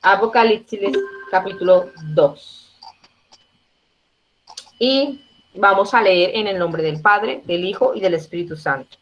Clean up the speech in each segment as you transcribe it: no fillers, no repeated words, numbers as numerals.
Apocalipsis capítulo 2. Y vamos a leer en el nombre del Padre, del Hijo y del Espíritu Santo.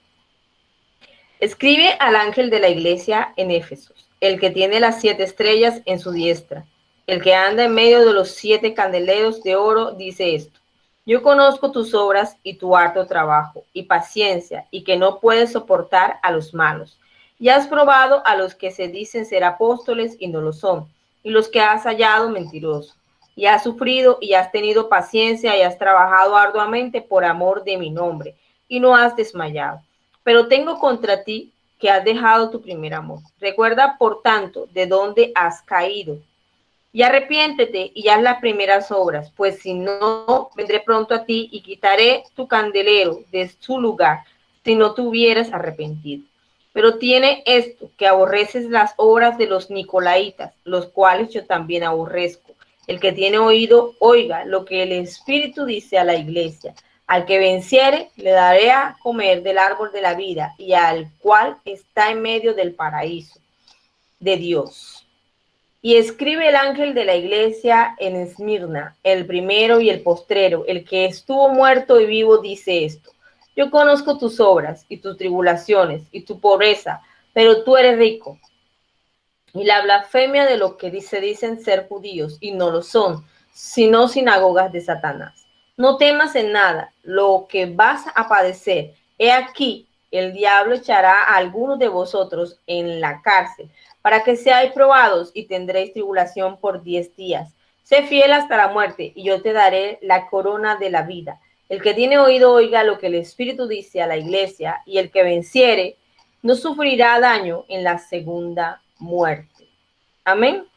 Escribe al ángel de la iglesia en Éfeso, el que tiene las 7 estrellas en su diestra, el que anda en medio de los 7 candeleros de oro, dice esto: yo conozco tus obras y tu harto trabajo y paciencia, y que no puedes soportar a los malos. Y has probado a los que se dicen ser apóstoles y no lo son, y los que has hallado mentirosos. Y has sufrido y has tenido paciencia y has trabajado arduamente por amor de mi nombre, y no has desmayado. Pero tengo contra ti que has dejado tu primer amor. Recuerda, por tanto, de dónde has caído, y arrepiéntete y haz las primeras obras, pues si no, vendré pronto a ti y quitaré tu candelero de su lugar, si no te hubieras arrepentido. Pero tiene esto, que aborreces las obras de los nicolaitas, los cuales yo también aborrezco. El que tiene oído, oiga lo que el Espíritu dice a la iglesia. Al que venciere, le daré a comer del árbol de la vida, y al cual está en medio del paraíso de Dios. Y escribe el ángel de la iglesia en Esmirna, el primero y el postrero, el que estuvo muerto y vivo, dice esto: yo conozco tus obras y tus tribulaciones y tu pobreza, pero tú eres rico. Y la blasfemia de los que se dicen ser judíos y no lo son, sino sinagogas de Satanás. No temas en nada lo que vas a padecer. He aquí, el diablo echará a algunos de vosotros en la cárcel, para que seáis probados, y tendréis tribulación por 10 días. Sé fiel hasta la muerte, y yo te daré la corona de la vida. El que tiene oído, oiga lo que el Espíritu dice a la iglesia, y el que venciere no sufrirá daño en la segunda muerte. Amén.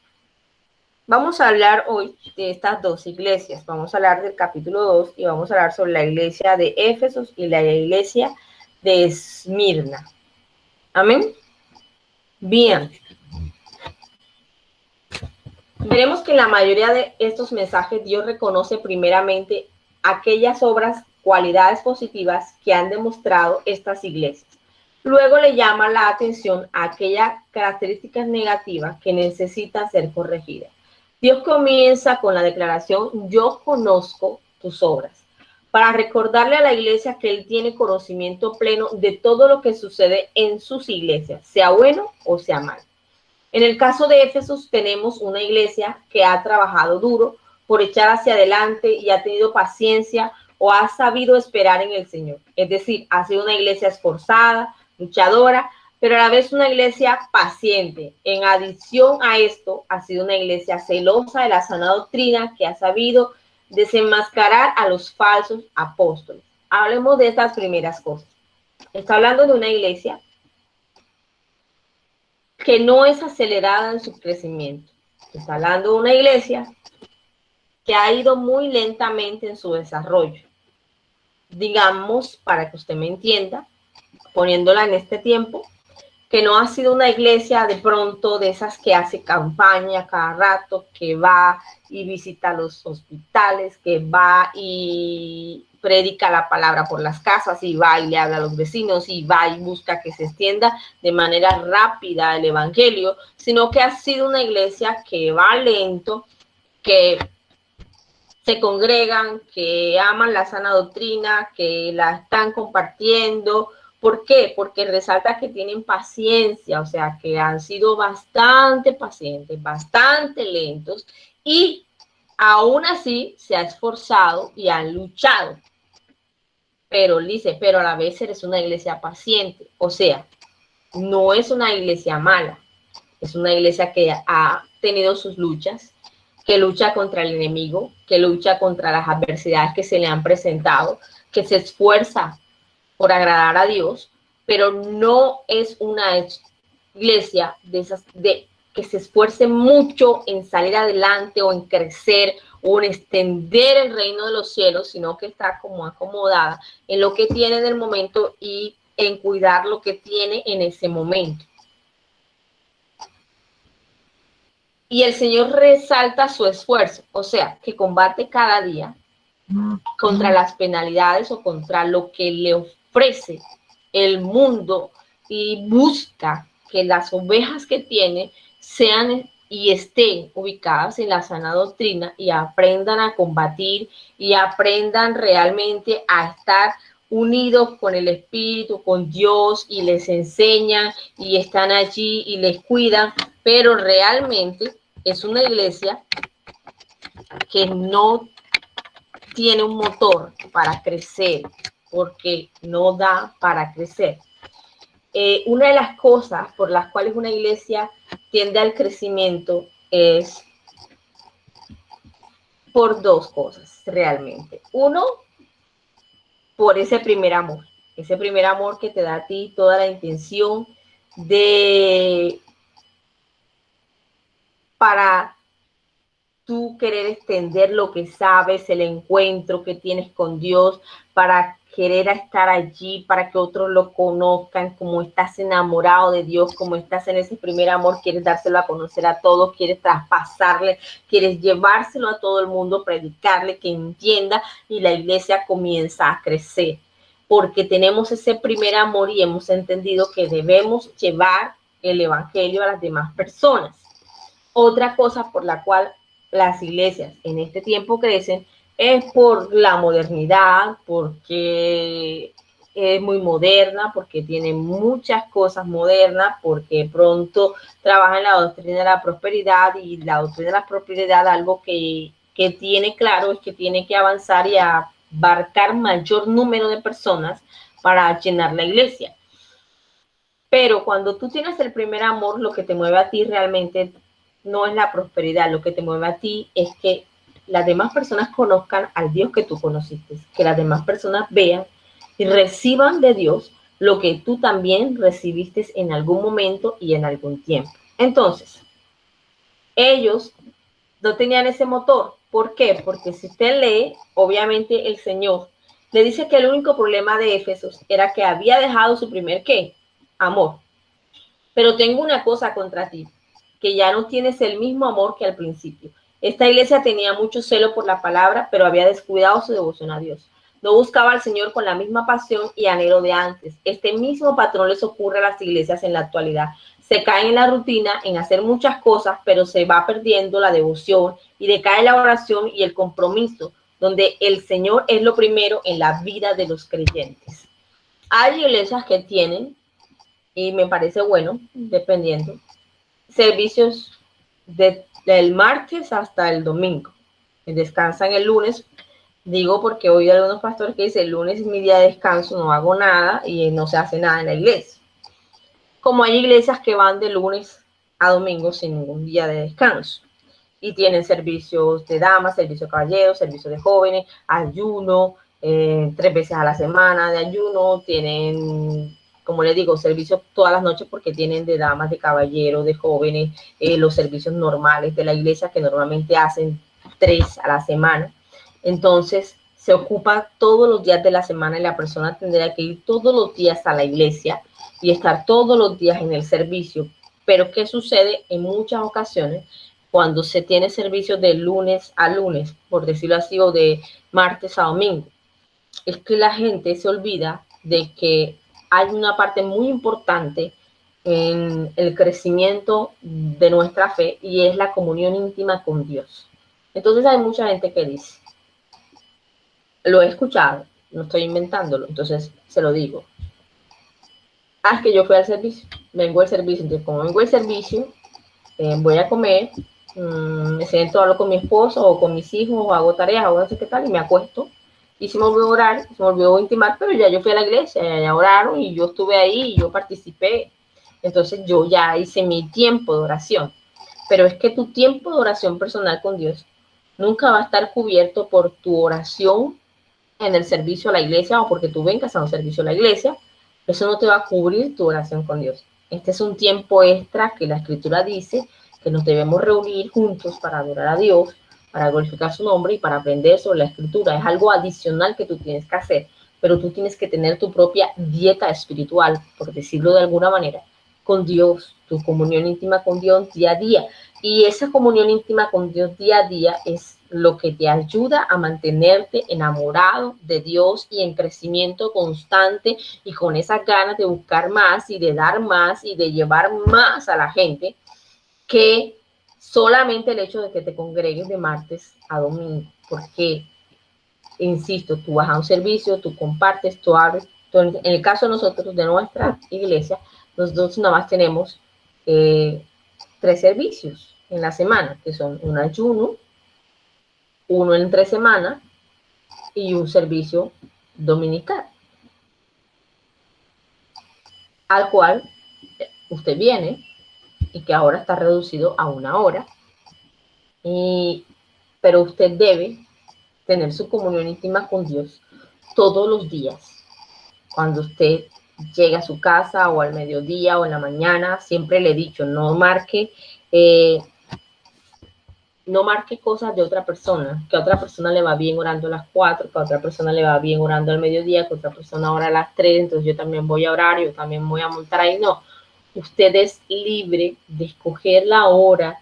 Vamos a hablar hoy de estas dos iglesias. Vamos a hablar del capítulo 2 y vamos a hablar sobre la iglesia de Éfeso y la iglesia de Esmirna. Amén. Bien. Veremos que en la mayoría de estos mensajes Dios reconoce primeramente aquellas obras, cualidades positivas que han demostrado estas iglesias. Luego le llama la atención a aquellas características negativas que necesitan ser corregidas. Dios comienza con la declaración: yo conozco tus obras, para recordarle a la iglesia que Él tiene conocimiento pleno de todo lo que sucede en sus iglesias, sea bueno o sea malo. En el caso de Éfeso tenemos una iglesia que ha trabajado duro por echar hacia adelante y ha tenido paciencia o ha sabido esperar en el Señor. Es decir, ha sido una iglesia esforzada, luchadora, pero a la vez una iglesia paciente. En adición a esto, ha sido una iglesia celosa de la sana doctrina, que ha sabido desenmascarar a los falsos apóstoles. Hablemos de estas primeras cosas. Está hablando de una iglesia que no es acelerada en su crecimiento. Está hablando de una iglesia que ha ido muy lentamente en su desarrollo. Digamos, para que usted me entienda, poniéndola en este tiempo, que no ha sido una iglesia de pronto de esas que hace campaña cada rato, que va y visita los hospitales, que va y predica la palabra por las casas, y va y le habla a los vecinos, y va y busca que se extienda de manera rápida el evangelio, sino que ha sido una iglesia que va lento, que se congregan, que aman la sana doctrina, que la están compartiendo. ¿Por qué? Porque resalta que tienen paciencia, o sea, que han sido bastante pacientes, bastante lentos, y aún así se ha esforzado y han luchado. Pero dice, pero a la vez eres una iglesia paciente, o sea, no es una iglesia mala, es una iglesia que ha tenido sus luchas, que lucha contra el enemigo, que lucha contra las adversidades que se le han presentado, que se esfuerza por agradar a Dios, pero no es una iglesia de esas que se esfuerce mucho en salir adelante o en crecer o en extender el reino de los cielos, sino que está como acomodada en lo que tiene en el momento y en cuidar lo que tiene en ese momento. Y el Señor resalta su esfuerzo, o sea, que combate cada día contra las penalidades o contra lo que le ofrece el mundo, y busca que las ovejas que tiene sean y estén ubicadas en la sana doctrina y aprendan a combatir y aprendan realmente a estar unidos con el Espíritu, con Dios, y les enseñan y están allí y les cuidan, pero realmente es una iglesia que no tiene un motor para crecer, porque no da para crecer. Una de las cosas por las cuales una iglesia tiende al crecimiento es por dos cosas realmente. Uno, por ese primer amor que te da a ti toda la intención de para tú querer extender lo que sabes, el encuentro que tienes con Dios, para querer estar allí, para que otros lo conozcan, como estás enamorado de Dios, como estás en ese primer amor, quieres dárselo a conocer a todos, quieres traspasarle, quieres llevárselo a todo el mundo, predicarle, que entienda, y la iglesia comienza a crecer, porque tenemos ese primer amor y hemos entendido que debemos llevar el evangelio a las demás personas. Otra cosa por la cual las iglesias en este tiempo crecen es por la modernidad, porque es muy moderna, porque tiene muchas cosas modernas, porque pronto trabaja en la doctrina de la prosperidad, y la doctrina de la prosperidad, algo que tiene claro es que tiene que avanzar y abarcar mayor número de personas para llenar la iglesia. Pero cuando tú tienes el primer amor, lo que te mueve a ti realmente no es la prosperidad, lo que te mueve a ti es que las demás personas conozcan al Dios que tú conociste, que las demás personas vean y reciban de Dios lo que tú también recibiste en algún momento y en algún tiempo. Entonces, ellos no tenían ese motor. ¿Por qué? Porque si usted lee, obviamente el Señor le dice que el único problema de Éfesos era que había dejado su primer ¿qué? Amor. Pero tengo una cosa contra ti, que ya no tienes el mismo amor que al principio. Esta iglesia tenía mucho celo por la palabra, pero había descuidado su devoción a Dios. No buscaba al Señor con la misma pasión y anhelo de antes. Este mismo patrón les ocurre a las iglesias en la actualidad. Se caen en la rutina, en hacer muchas cosas, pero se va perdiendo la devoción y decae la oración y el compromiso, donde el Señor es lo primero en la vida de los creyentes. Hay iglesias que tienen, y me parece bueno, dependiendo, servicios del martes hasta el domingo. Descansan el lunes, digo porque hoy hay algunos pastores que dicen el lunes es mi día de descanso, no hago nada y no se hace nada en la iglesia. Como hay iglesias que van de lunes a domingo sin ningún día de descanso y tienen servicios de damas, servicio de caballeros, servicio de jóvenes, ayuno, 3 veces a la semana de ayuno, tienen, como les digo, servicios todas las noches porque tienen de damas, de caballeros, de jóvenes, los servicios normales de la iglesia que normalmente hacen 3 a la semana. Entonces, se ocupa todos los días de la semana y la persona tendría que ir todos los días a la iglesia y estar todos los días en el servicio. Pero ¿qué sucede en muchas ocasiones? Cuando se tiene servicios de lunes a lunes, por decirlo así, o de martes a domingo, es que la gente se olvida de que hay una parte muy importante en el crecimiento de nuestra fe y es la comunión íntima con Dios. Entonces hay mucha gente que dice, lo he escuchado, no estoy inventándolo, entonces se lo digo. Es que yo fui al servicio, vengo al servicio, entonces como vengo al servicio, voy a comer, me siento, hablo con mi esposo o con mis hijos, o hago tareas, o no sé qué tal, y me acuesto. Y se me olvidó orar, se me olvidó intimar, pero ya yo fui a la iglesia, ya oraron y yo estuve ahí y yo participé. Entonces yo ya hice mi tiempo de oración. Pero es que tu tiempo de oración personal con Dios nunca va a estar cubierto por tu oración en el servicio a la iglesia o porque tú vengas a un servicio a la iglesia. Eso no te va a cubrir tu oración con Dios. Este es un tiempo extra que la Escritura dice que nos debemos reunir juntos para adorar a Dios, para glorificar su nombre y para aprender sobre la Escritura. Es algo adicional que tú tienes que hacer, pero tú tienes que tener tu propia dieta espiritual, por decirlo de alguna manera, con Dios, tu comunión íntima con Dios día a día. Y esa comunión íntima con Dios día a día es lo que te ayuda a mantenerte enamorado de Dios y en crecimiento constante y con esas ganas de buscar más y de dar más y de llevar más a la gente, que solamente el hecho de que te congregues de martes a domingo, porque, insisto, tú vas a un servicio, tú compartes, tú abres. En el caso de nosotros, de nuestra iglesia, nosotros nada más tenemos 3 servicios en la semana, que son un ayuno, uno entre semana y un servicio dominical, al cual usted viene y que ahora está reducido a 1 hora, pero usted debe tener su comunión íntima con Dios todos los días. Cuando usted llega a su casa o al mediodía o en la mañana, siempre le he dicho, no marque cosas de otra persona, que a otra persona le va bien orando a las 4, que a otra persona le va bien orando al mediodía, que a otra persona ora a las 3, entonces yo también voy a orar, yo también voy a montar ahí. No, usted es libre de escoger la hora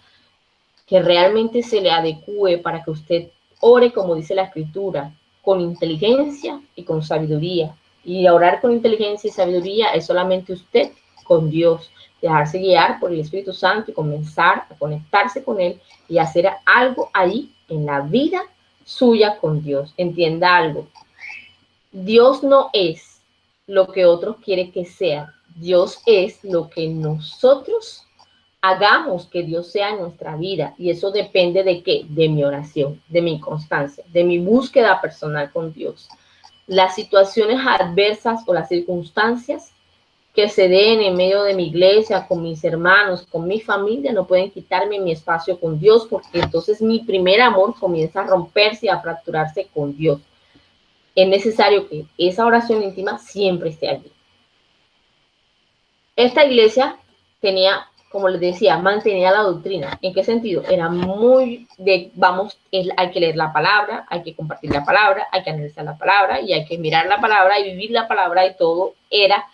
que realmente se le adecue para que usted ore, como dice la Escritura, con inteligencia y con sabiduría. Y orar con inteligencia y sabiduría es solamente usted con Dios, dejarse guiar por el Espíritu Santo y comenzar a conectarse con Él y hacer algo ahí en la vida suya con Dios. Entienda algo, Dios no es lo que otros quieren que sea, Dios es lo que nosotros hagamos que Dios sea en nuestra vida, y eso depende de qué, de mi oración, de mi constancia, de mi búsqueda personal con Dios. Las situaciones adversas o las circunstancias que se den en medio de mi iglesia, con mis hermanos, con mi familia, no pueden quitarme mi espacio con Dios, porque entonces mi primer amor comienza a romperse y a fracturarse con Dios. Es necesario que esa oración íntima siempre esté allí. Esta iglesia tenía, como les decía, mantenía la doctrina. ¿En qué sentido? Era muy de, hay que leer la palabra, hay que compartir la palabra, hay que analizar la palabra y hay que mirar la palabra y vivir la palabra, y todo era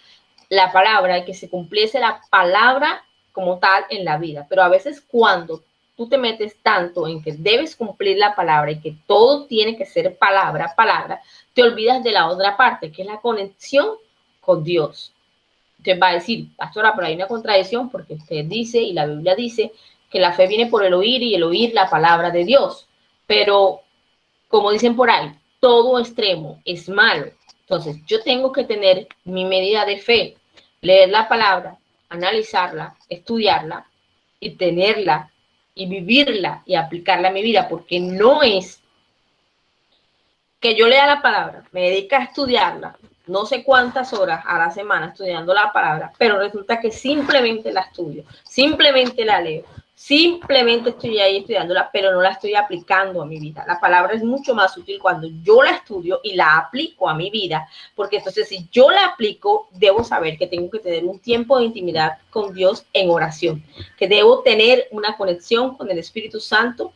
la palabra, y que se cumpliese la palabra como tal en la vida. Pero a veces cuando tú te metes tanto en que debes cumplir la palabra y que todo tiene que ser palabra, te olvidas de la otra parte, que es la conexión con Dios. Usted va a decir, pastora, pero hay una contradicción, porque usted dice, y la Biblia dice, que la fe viene por el oír y el oír la palabra de Dios. Pero, como dicen por ahí, todo extremo es malo. Entonces, yo tengo que tener mi medida de fe, leer la palabra, analizarla, estudiarla y tenerla y vivirla y aplicarla a mi vida, porque no es que yo lea la palabra, me dedico a estudiarla, no sé cuántas horas a la semana estudiando la palabra, pero resulta que simplemente la estudio, simplemente la leo, simplemente estoy ahí estudiándola, pero no la estoy aplicando a mi vida. La palabra es mucho más útil cuando yo la estudio y la aplico a mi vida, porque entonces si yo la aplico, debo saber que tengo que tener un tiempo de intimidad con Dios en oración, que debo tener una conexión con el Espíritu Santo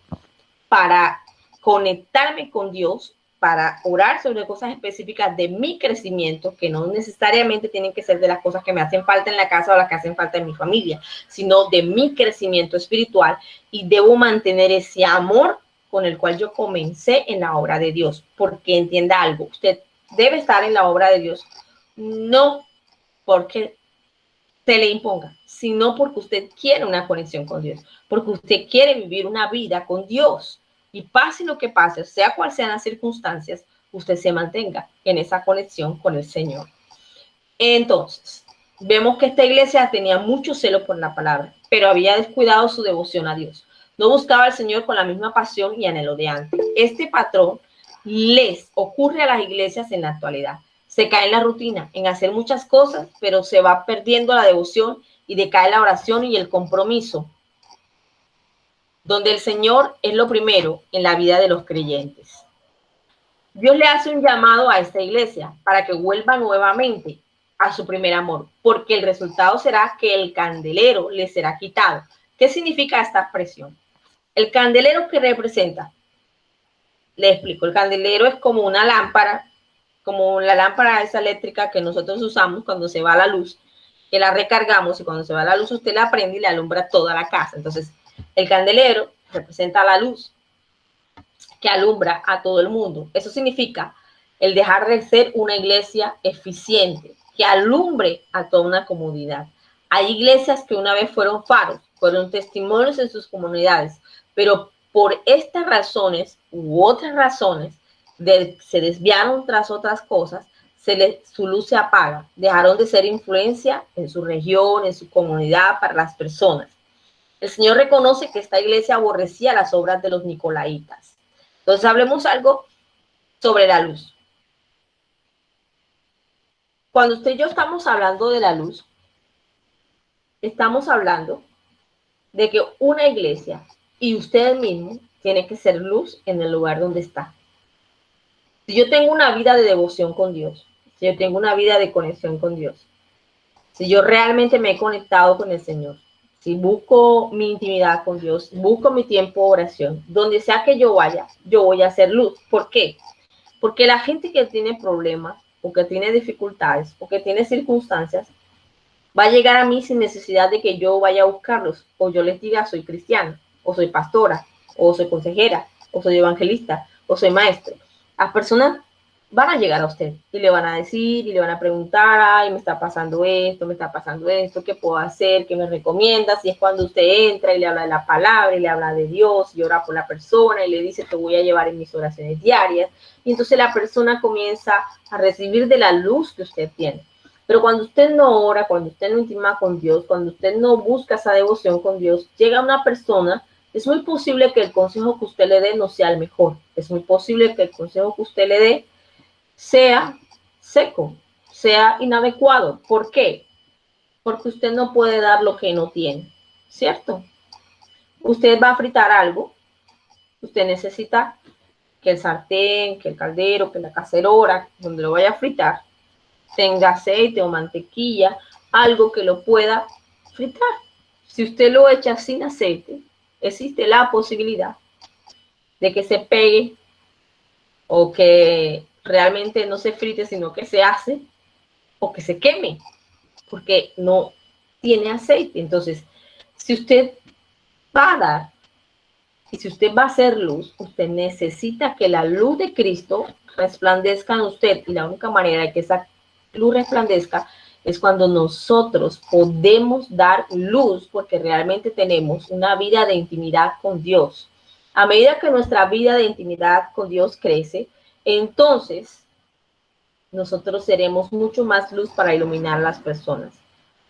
para conectarme con Dios, para orar sobre cosas específicas de mi crecimiento, que no necesariamente tienen que ser de las cosas que me hacen falta en la casa o las que hacen falta en mi familia, sino de mi crecimiento espiritual, y debo mantener ese amor con el cual yo comencé en la obra de Dios, porque entienda algo, usted debe estar en la obra de Dios, no porque se le imponga, sino porque usted quiere una conexión con Dios, porque usted quiere vivir una vida con Dios. Y pase lo que pase, sea cual sean las circunstancias, usted se mantenga en esa conexión con el Señor. Entonces, vemos que esta iglesia tenía mucho celo por la palabra, pero había descuidado su devoción a Dios. No buscaba al Señor con la misma pasión y anhelo de antes. Este patrón les ocurre a las iglesias en la actualidad. Se cae en la rutina, en hacer muchas cosas, pero se va perdiendo la devoción y decae la oración y el compromiso, donde el Señor es lo primero en la vida de los creyentes. Dios le hace un llamado a esta iglesia para que vuelva nuevamente a su primer amor, porque el resultado será que el candelero le será quitado. ¿Qué significa esta expresión? El candelero, que representa, le explico, el candelero es como una lámpara, como la lámpara esa eléctrica que nosotros usamos cuando se va la luz, que la recargamos, y cuando se va la luz usted la prende y le alumbra toda la casa. Entonces, el candelero representa la luz que alumbra a todo el mundo. Eso significa el dejar de ser una iglesia eficiente, que alumbre a toda una comunidad. Hay iglesias que una vez fueron faros, fueron testimonios en sus comunidades, pero por estas razones u otras razones se desviaron tras otras cosas, su luz se apaga, dejaron de ser influencia en su región, en su comunidad, para las personas. El Señor reconoce que esta iglesia aborrecía las obras de los nicolaitas. Entonces hablemos algo sobre la luz. Cuando usted y yo estamos hablando de la luz, estamos hablando de que una iglesia y usted mismo tiene que ser luz en el lugar donde está. Si yo tengo una vida de devoción con Dios, si yo tengo una vida de conexión con Dios, si yo realmente me he conectado con el Señor, si busco mi intimidad con Dios, busco mi tiempo de oración, donde sea que yo vaya, yo voy a hacer luz. ¿Por qué? Porque la gente que tiene problemas, o que tiene dificultades, o que tiene circunstancias, va a llegar a mí sin necesidad de que yo vaya a buscarlos, o yo les diga soy cristiana, o soy pastora, o soy consejera, o soy evangelista, o soy maestro. Las personas van a llegar a usted y le van a decir y le van a preguntar, ay, me está pasando esto, ¿qué puedo hacer? ¿Qué me recomiendas? Y es cuando usted entra y le habla de la palabra y le habla de Dios y ora por la persona y le dice, te voy a llevar en mis oraciones diarias. Y entonces la persona comienza a recibir de la luz que usted tiene. Pero cuando usted no ora, cuando usted no intima con Dios, cuando usted no busca esa devoción con Dios, llega una persona, es muy posible que el consejo que usted le dé no sea el mejor. Es muy posible que el consejo que usted le dé sea seco, sea inadecuado. ¿Por qué? Porque usted no puede dar lo que no tiene, ¿cierto? Usted va a fritar algo, usted necesita que el sartén, que el caldero, que la cacerola, donde lo vaya a fritar, tenga aceite o mantequilla, algo que lo pueda fritar. Si usted lo echa sin aceite, existe la posibilidad de que se pegue o que realmente no se frite, sino que se hace o que se queme, porque no tiene aceite. Entonces, si usted va a dar y si usted va a hacer luz, usted necesita que la luz de Cristo resplandezca en usted, y la única manera de que esa luz resplandezca es cuando nosotros podemos dar luz, porque realmente tenemos una vida de intimidad con Dios. A medida que nuestra vida de intimidad con Dios crece, entonces nosotros seremos mucho más luz para iluminar a las personas.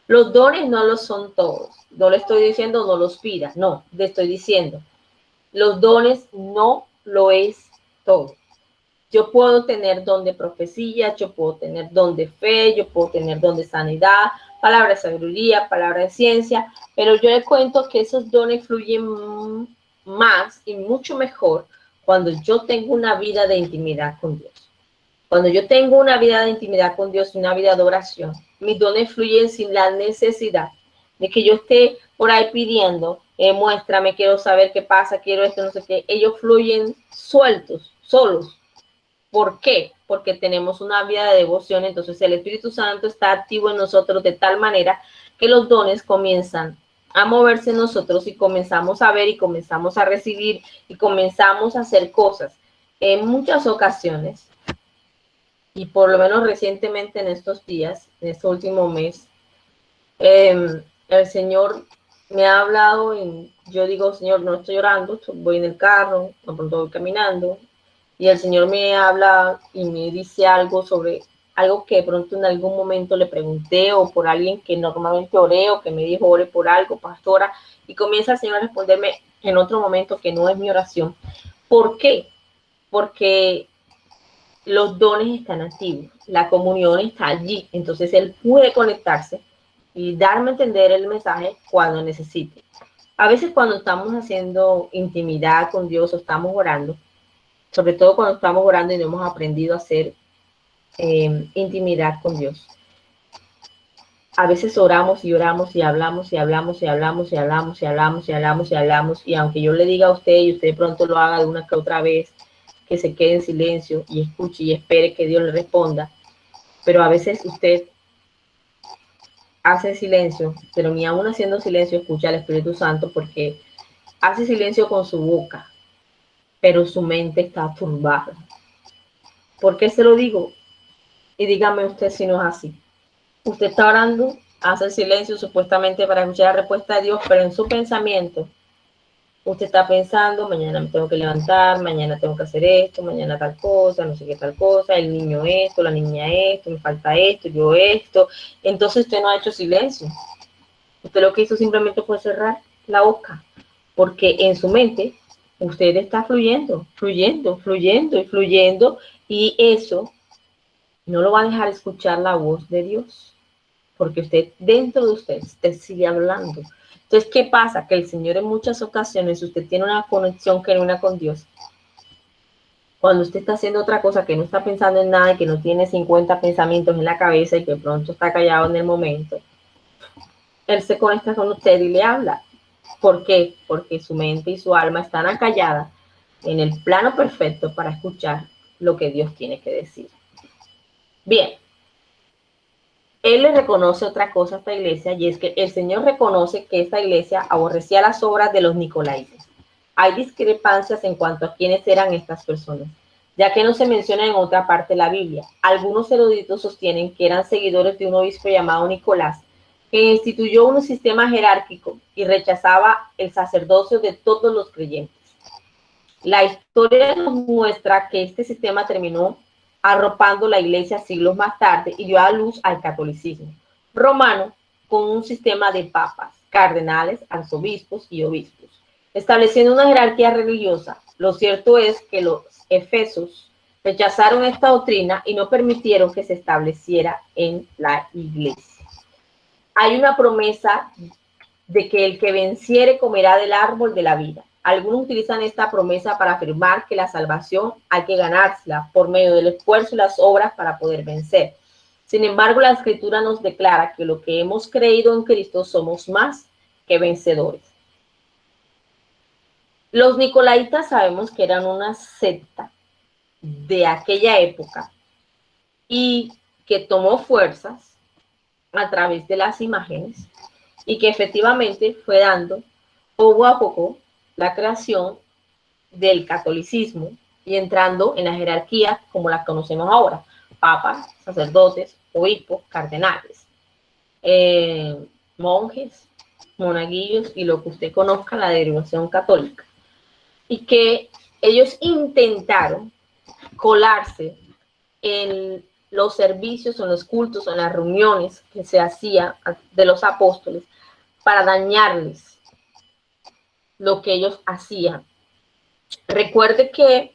Los dones no los son todos. No le estoy diciendo no los pida, no, le estoy diciendo los dones no lo es todo. Yo puedo tener don de profecía, yo puedo tener don de fe, yo puedo tener don de sanidad, palabra de sabiduría, palabra de ciencia, pero yo le cuento que esos dones fluyen más y mucho mejor cuando yo tengo una vida de intimidad con Dios. Cuando yo tengo una vida de intimidad con Dios, una vida de oración, mis dones fluyen sin la necesidad de que yo esté por ahí pidiendo, muéstrame, quiero saber qué pasa, quiero esto, no sé qué. Ellos fluyen sueltos, solos. ¿Por qué? Porque tenemos una vida de devoción, entonces el Espíritu Santo está activo en nosotros de tal manera que los dones comienzan a moverse en nosotros y comenzamos a ver y comenzamos a recibir y comenzamos a hacer cosas. En muchas ocasiones, y por lo menos recientemente en estos días, en este último mes, el Señor me ha hablado y yo digo, Señor, no estoy orando, voy en el carro, de pronto voy caminando, y el Señor me habla y me dice algo sobre algo que de pronto en algún momento le pregunté, o por alguien que normalmente oré, o que me dijo, ore por algo, pastora, y comienza el Señor a responderme en otro momento que no es mi oración. ¿Por qué? Porque los dones están activos, la comunión está allí, entonces Él puede conectarse y darme a entender el mensaje cuando necesite. A veces cuando estamos haciendo intimidad con Dios o estamos orando, sobre todo cuando estamos orando y no hemos aprendido a hacer intimidad con Dios, a veces oramos y oramos y hablamos y hablamos y hablamos y hablamos y hablamos y hablamos y hablamos, y aunque yo le diga a usted y usted de pronto lo haga de una que otra vez, que se quede en silencio y escuche y espere que Dios le responda, pero a veces usted hace silencio, pero ni aún haciendo silencio escucha al Espíritu Santo, porque hace silencio con su boca, pero su mente está turbada. ¿Por qué se lo digo? Y dígame usted si no es así. Usted está orando hace silencio supuestamente para escuchar la respuesta de Dios, pero en su pensamiento usted está pensando, mañana me tengo que levantar, mañana tengo que hacer esto, mañana tal cosa, no sé qué tal cosa, el niño esto, la niña esto, me falta esto, yo esto. Entonces usted no ha hecho silencio. Usted lo que hizo simplemente fue cerrar la boca, porque en su mente usted está fluyendo, fluyendo, fluyendo y fluyendo, y eso no lo va a dejar escuchar la voz de Dios, porque usted, dentro de usted sigue hablando. Entonces, ¿qué pasa? Que el Señor en muchas ocasiones, usted tiene una conexión genuina con Dios. Cuando usted está haciendo otra cosa, que no está pensando en nada y que no tiene 50 pensamientos en la cabeza y que pronto está callado en el momento, Él se conecta con usted y le habla. ¿Por qué? Porque su mente y su alma están acalladas en el plano perfecto para escuchar lo que Dios tiene que decir. Bien, Él le reconoce otra cosa a esta iglesia, y es que el Señor reconoce que esta iglesia aborrecía las obras de los nicolaitas. Hay discrepancias en cuanto a quiénes eran estas personas, ya que no se menciona en otra parte de la Biblia. Algunos eruditos sostienen que eran seguidores de un obispo llamado Nicolás, que instituyó un sistema jerárquico y rechazaba el sacerdocio de todos los creyentes. La historia nos muestra que este sistema terminó arropando la iglesia siglos más tarde y dio a luz al catolicismo romano, con un sistema de papas, cardenales, arzobispos y obispos, estableciendo una jerarquía religiosa. Lo cierto es que los efesos rechazaron esta doctrina y no permitieron que se estableciera en la iglesia. Hay una promesa de que el que venciere comerá del árbol de la vida. Algunos utilizan esta promesa para afirmar que la salvación hay que ganársela por medio del esfuerzo y las obras para poder vencer. Sin embargo, la Escritura nos declara que lo que hemos creído en Cristo somos más que vencedores. Los nicolaitas sabemos que eran una secta de aquella época y que tomó fuerzas a través de las imágenes y que efectivamente fue dando poco a poco la creación del catolicismo y entrando en la jerarquía como la conocemos ahora: papas, sacerdotes, obispos, cardenales, monjes, monaguillos y lo que usted conozca, la derivación católica. Y que ellos intentaron colarse en los servicios, en los cultos, en las reuniones que se hacían de los apóstoles para dañarles lo que ellos hacían. Recuerde que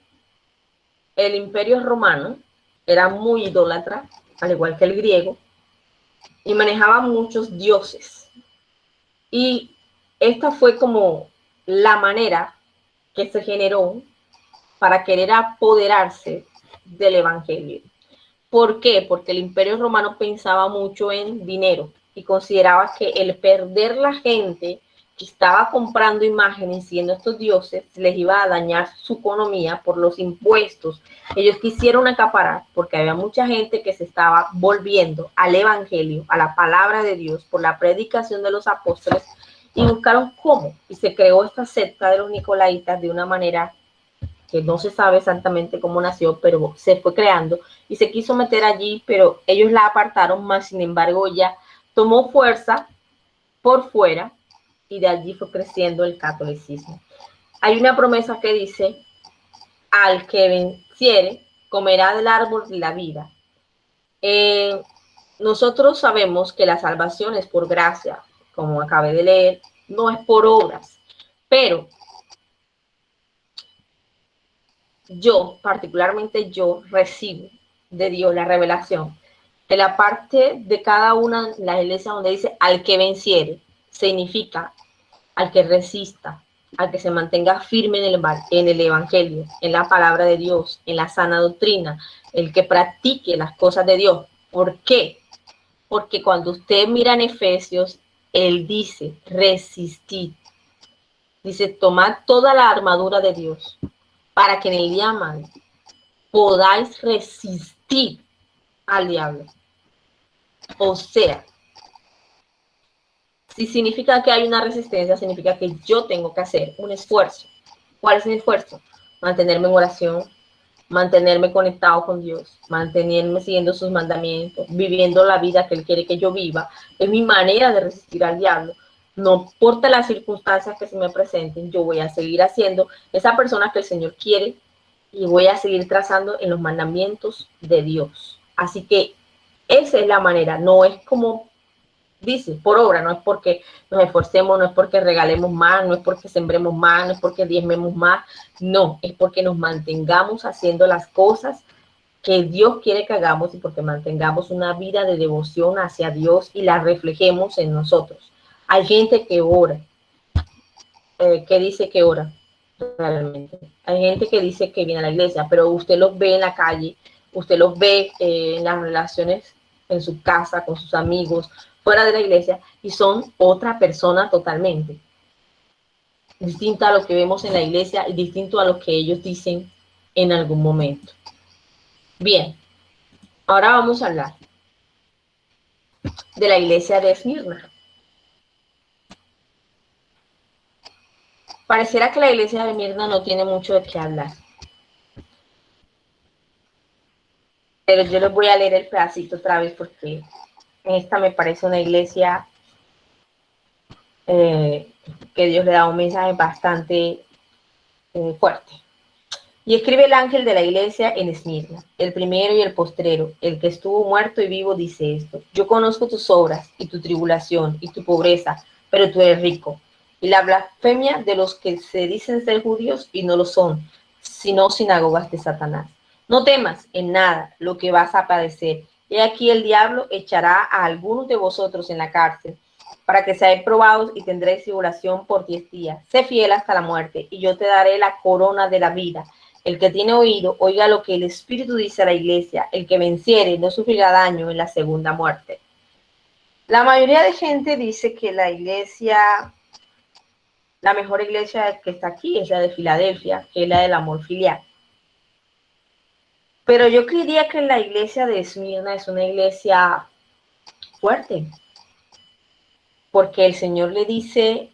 el Imperio Romano era muy idólatra, al igual que el griego, y manejaba muchos dioses. Y esta fue como la manera que se generó para querer apoderarse del evangelio. ¿Por qué? Porque el Imperio Romano pensaba mucho en dinero y consideraba que el perder la gente que estaba comprando imágenes siendo estos dioses les iba a dañar su economía por los impuestos. Ellos quisieron acaparar porque había mucha gente que se estaba volviendo al evangelio, a la palabra de Dios por la predicación de los apóstoles, y buscaron cómo, y se creó esta secta de los nicolaitas de una manera que no se sabe exactamente cómo nació, pero se fue creando y se quiso meter allí, pero ellos la apartaron más. Sin embargo, ella tomó fuerza por fuera y de allí fue creciendo el catolicismo. Hay una promesa que dice: al que venciere comerá del árbol de la vida. Nosotros sabemos que la salvación es por gracia, como acabé de leer, no es por obras, pero particularmente yo, recibo de Dios la revelación. En la parte de cada una de las iglesias donde dice al que venciere, significa al que resista, al que se mantenga firme en el evangelio, en la palabra de Dios, en la sana doctrina, el que practique las cosas de Dios. ¿Por qué? Porque cuando usted mira en Efesios, él dice: resistid. Dice: tomad toda la armadura de Dios para que en el día malo podáis resistir al diablo. O sea, si significa que hay una resistencia, significa que yo tengo que hacer un esfuerzo. ¿Cuál es mi esfuerzo? Mantenerme en oración, mantenerme conectado con Dios, mantenerme siguiendo sus mandamientos, viviendo la vida que Él quiere que yo viva. Es mi manera de resistir al diablo. No importa las circunstancias que se me presenten, yo voy a seguir haciendo esa persona que el Señor quiere y voy a seguir trazando en los mandamientos de Dios. Así que esa es la manera, no es como dice, por obra, no es porque nos esforcemos, no es porque regalemos más, no es porque sembremos más, no es porque diezmemos más, no, es porque nos mantengamos haciendo las cosas que Dios quiere que hagamos y porque mantengamos una vida de devoción hacia Dios y la reflejemos en nosotros. Hay gente que ora, que dice que ora realmente. Hay gente que dice que viene a la iglesia, pero usted los ve en la calle, usted los ve en las relaciones en su casa, con sus amigos, fuera de la iglesia, y son otra persona totalmente. Distinta a lo que vemos en la iglesia y distinto a lo que ellos dicen en algún momento. Bien, ahora vamos a hablar de la iglesia de Esmirna. Pareciera que la iglesia de Esmirna no tiene mucho de qué hablar. Pero yo les voy a leer el pedacito otra vez porque esta me parece una iglesia que Dios le da un mensaje bastante fuerte. Y escribe el ángel de la iglesia en Esmirna, el primero y el postrero, el que estuvo muerto y vivo, dice esto: yo conozco tus obras y tu tribulación y tu pobreza, pero tú eres rico. Y la blasfemia de los que se dicen ser judíos y no lo son, sino sinagogas de Satanás. No temas en nada lo que vas a padecer. He aquí el diablo echará a algunos de vosotros en la cárcel, para que seáis probados y tendréis tribulación por 10 días. Sé fiel hasta la muerte, y yo te daré la corona de la vida. El que tiene oído, oiga lo que el Espíritu dice a la iglesia. El que venciere no sufrirá daño en la segunda muerte. La mayoría de gente dice que la iglesia, la mejor iglesia que está aquí es la de Filadelfia, que es la del amor filial. Pero yo creería que la iglesia de Esmirna es una iglesia fuerte, porque el Señor le dice,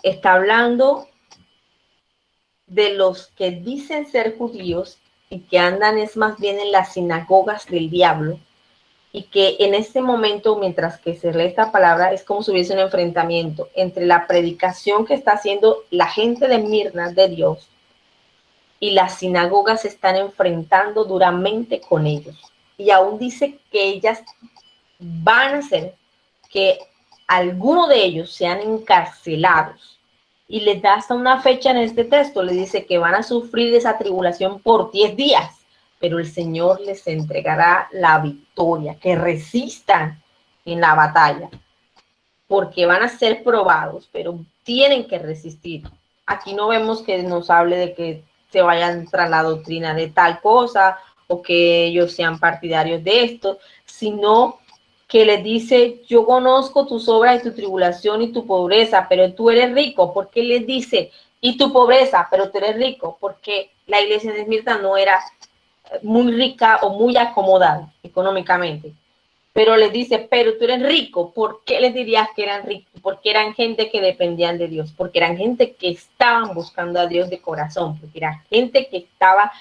está hablando de los que dicen ser judíos y que andan es más bien en las sinagogas del diablo, y que en este momento, mientras que se lee esta palabra, es como si hubiese un enfrentamiento entre la predicación que está haciendo la gente de Esmirna de Dios y las sinagogas se están enfrentando duramente con ellos. Y aún dice que ellas van a hacer que algunos de ellos sean encarcelados. Y les da hasta una fecha en este texto, le dice que van a sufrir esa tribulación por 10 días, pero el Señor les entregará la victoria, que resistan en la batalla, porque van a ser probados, pero tienen que resistir. Aquí no vemos que nos hable de que se vayan tras la doctrina de tal cosa o que ellos sean partidarios de esto, sino que les dice, yo conozco tus obras y tu tribulación y tu pobreza, pero tú eres rico. ¿Por qué les dice, y tu pobreza, pero tú eres rico? Porque la iglesia de Esmirna no era muy rica o muy acomodada económicamente. Pero les dice, pero tú eres rico. ¿Por qué les dirías que eran ricos? Porque eran gente que dependían de Dios, porque eran gente que estaban buscando a Dios de corazón, porque era gente que estaba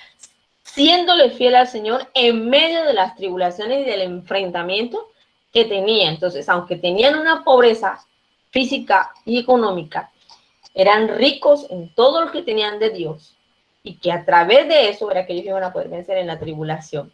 siéndole fiel al Señor en medio de las tribulaciones y del enfrentamiento que tenía. Entonces, aunque tenían una pobreza física y económica, eran ricos en todo lo que tenían de Dios, y que a través de eso era que ellos iban a poder vencer en la tribulación.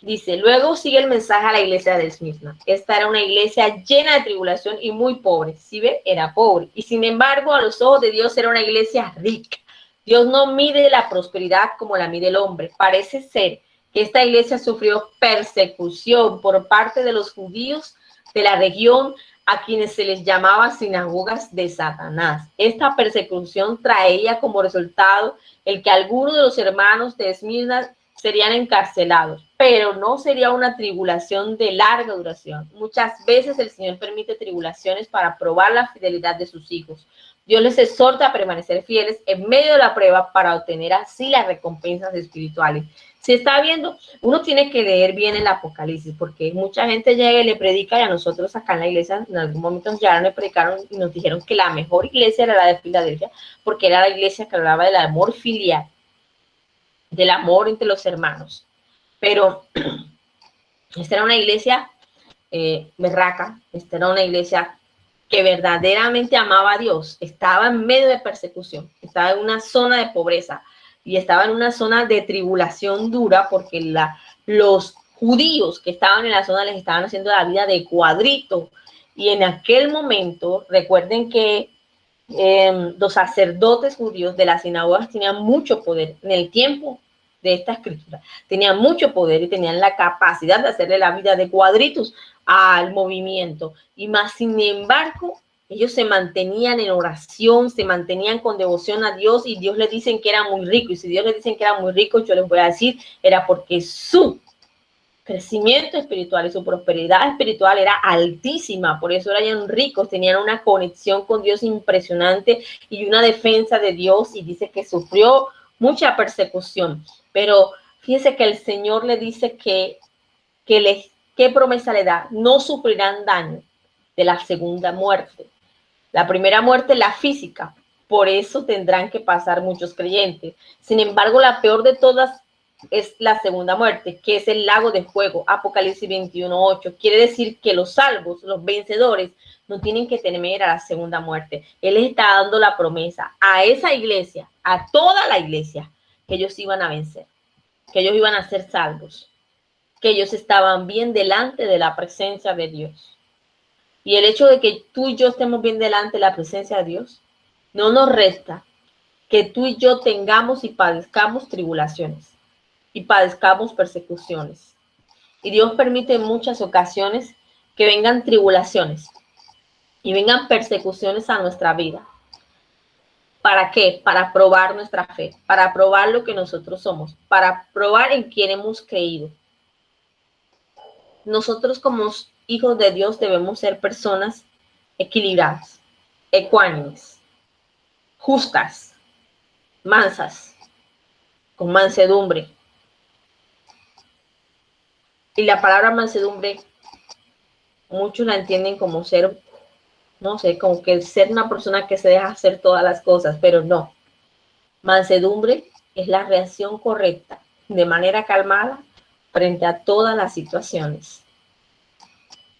Dice, luego sigue el mensaje a la iglesia de Esmirna. Esta era una iglesia llena de tribulación y muy pobre. Si ve, era pobre. Y sin embargo, a los ojos de Dios era una iglesia rica. Dios no mide la prosperidad como la mide el hombre. Parece ser que esta iglesia sufrió persecución por parte de los judíos de la región, a quienes se les llamaba sinagogas de Satanás. Esta persecución traía como resultado el que algunos de los hermanos de Esmirna serían encarcelados, pero no sería una tribulación de larga duración. Muchas veces el Señor permite tribulaciones para probar la fidelidad de sus hijos. Dios les exhorta a permanecer fieles en medio de la prueba para obtener así las recompensas espirituales. Si está viendo, uno tiene que leer bien el Apocalipsis, porque mucha gente llega y le predica, y a nosotros acá en la iglesia en algún momento nos llegaron y predicaron y nos dijeron que la mejor iglesia era la de Filadelfia, porque era la iglesia que hablaba del amor filial. del amor entre los hermanos. Pero esta era una iglesia berraca, esta era una iglesia que verdaderamente amaba a Dios, estaba en medio de persecución, estaba en una zona de pobreza y estaba en una zona de tribulación dura porque los judíos que estaban en la zona les estaban haciendo la vida de cuadrito. Y en aquel momento, recuerden que los sacerdotes judíos de las sinagogas tenían mucho poder en el tiempo de esta escritura, tenían mucho poder y tenían la capacidad de hacerle la vida de cuadritos al movimiento. Y más sin embargo, ellos se mantenían en oración, se mantenían con devoción a Dios, y Dios les dicen que era muy rico. Y si Dios les dicen que era muy rico, yo les voy a decir, era porque su crecimiento espiritual y su prosperidad espiritual era altísima, por eso eran ricos, tenían una conexión con Dios impresionante y una defensa de Dios, y dice que sufrió mucha persecución, pero fíjese que el Señor le dice ¿qué promesa le da? No sufrirán daño de la segunda muerte. La primera muerte es la física, por eso tendrán que pasar muchos creyentes. Sin embargo, la peor de todas es la segunda muerte, que es el lago de fuego, Apocalipsis 21:8. Quiere decir que los salvos, los vencedores, no tienen que temer a la segunda muerte. Él les está dando la promesa a esa iglesia, a toda la iglesia, que ellos iban a vencer, que ellos iban a ser salvos, que ellos estaban bien delante de la presencia de Dios. Y el hecho de que tú y yo estemos bien delante de la presencia de Dios no nos resta que tú y yo tengamos y padezcamos tribulaciones y padezcamos persecuciones. Y Dios permite en muchas ocasiones que vengan tribulaciones y vengan persecuciones a nuestra vida. ¿Para qué? Para probar nuestra fe, para probar lo que nosotros somos, para probar en quién hemos creído. Nosotros como hijos de Dios debemos ser personas equilibradas, ecuánimes, justas, mansas, con mansedumbre. Y la palabra mansedumbre, muchos la entienden como ser, no sé, como que ser una persona que se deja hacer todas las cosas, pero no. Mansedumbre es la reacción correcta, de manera calmada, frente a todas las situaciones.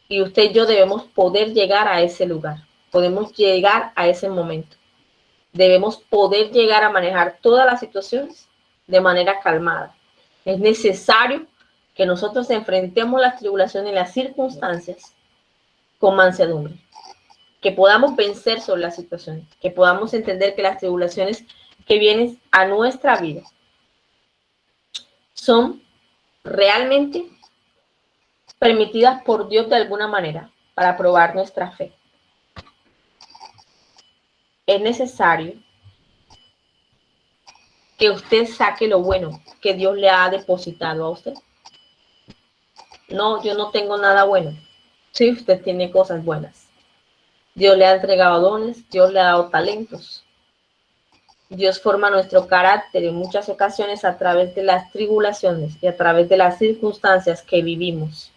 Y usted y yo debemos poder llegar a ese lugar, podemos llegar a ese momento. Debemos poder llegar a manejar todas las situaciones de manera calmada. Es necesario que nosotros enfrentemos las tribulaciones y las circunstancias con mansedumbre, que podamos vencer sobre las situaciones, que podamos entender que las tribulaciones que vienen a nuestra vida son realmente permitidas por Dios de alguna manera para probar nuestra fe. Es necesario que usted saque lo bueno que Dios le ha depositado a usted. No, yo no tengo nada bueno. Sí, usted tiene cosas buenas. Dios le ha entregado dones, Dios le ha dado talentos. Dios forma nuestro carácter en muchas ocasiones a través de las tribulaciones y a través de las circunstancias que vivimos.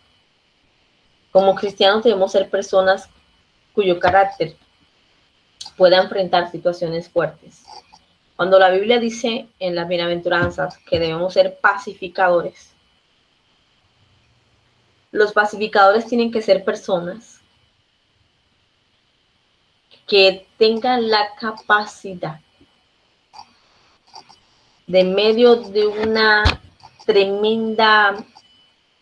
Como cristianos debemos ser personas cuyo carácter pueda enfrentar situaciones fuertes. Cuando la Biblia dice en las bienaventuranzas que debemos ser pacificadores, los pacificadores tienen que ser personas que tengan la capacidad de medio de una tremenda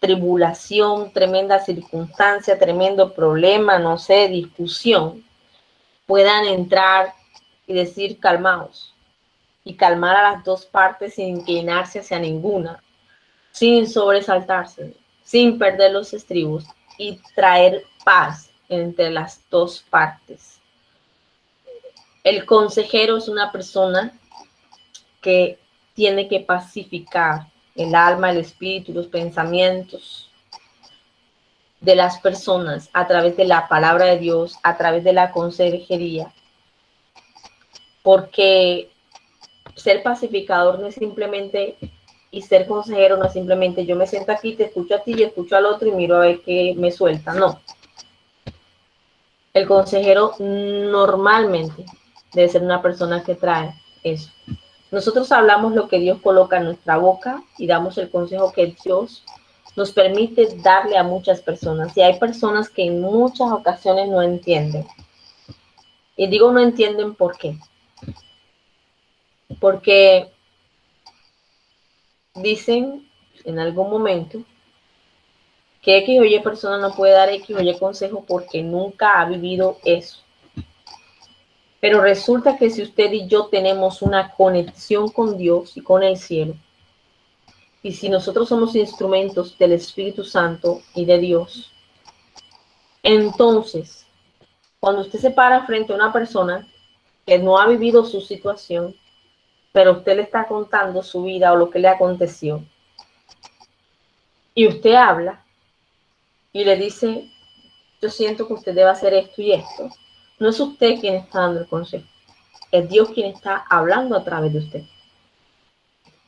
tribulación, tremenda circunstancia, tremendo problema, no sé, discusión, puedan entrar y decir calmaos, y calmar a las dos partes sin inclinarse hacia ninguna, sin sobresaltarse, sin perder los estribos, y traer paz entre las dos partes. El consejero es una persona que tiene que pacificar el alma, el espíritu, los pensamientos de las personas a través de la palabra de Dios, a través de la consejería. Porque ser pacificador no es simplemente, y ser consejero no es simplemente yo me siento aquí, te escucho a ti y escucho al otro y miro a ver qué me suelta. No. El consejero normalmente debe ser una persona que trae eso, Nosotros hablamos lo que Dios coloca en nuestra boca y damos el consejo que Dios nos permite darle a muchas personas. Y hay personas que en muchas ocasiones no entienden. Y digo no entienden ¿por qué? Porque dicen en algún momento que X o Y persona no puede dar X o Y consejo porque nunca ha vivido eso. Pero resulta que si usted y yo tenemos una conexión con Dios y con el cielo, y si nosotros somos instrumentos del Espíritu Santo y de Dios, entonces, cuando usted se para frente a una persona que no ha vivido su situación, pero usted le está contando su vida o lo que le aconteció, y usted habla y le dice, yo siento que usted debe hacer esto y esto, no es usted quien está dando el consejo, es Dios quien está hablando a través de usted.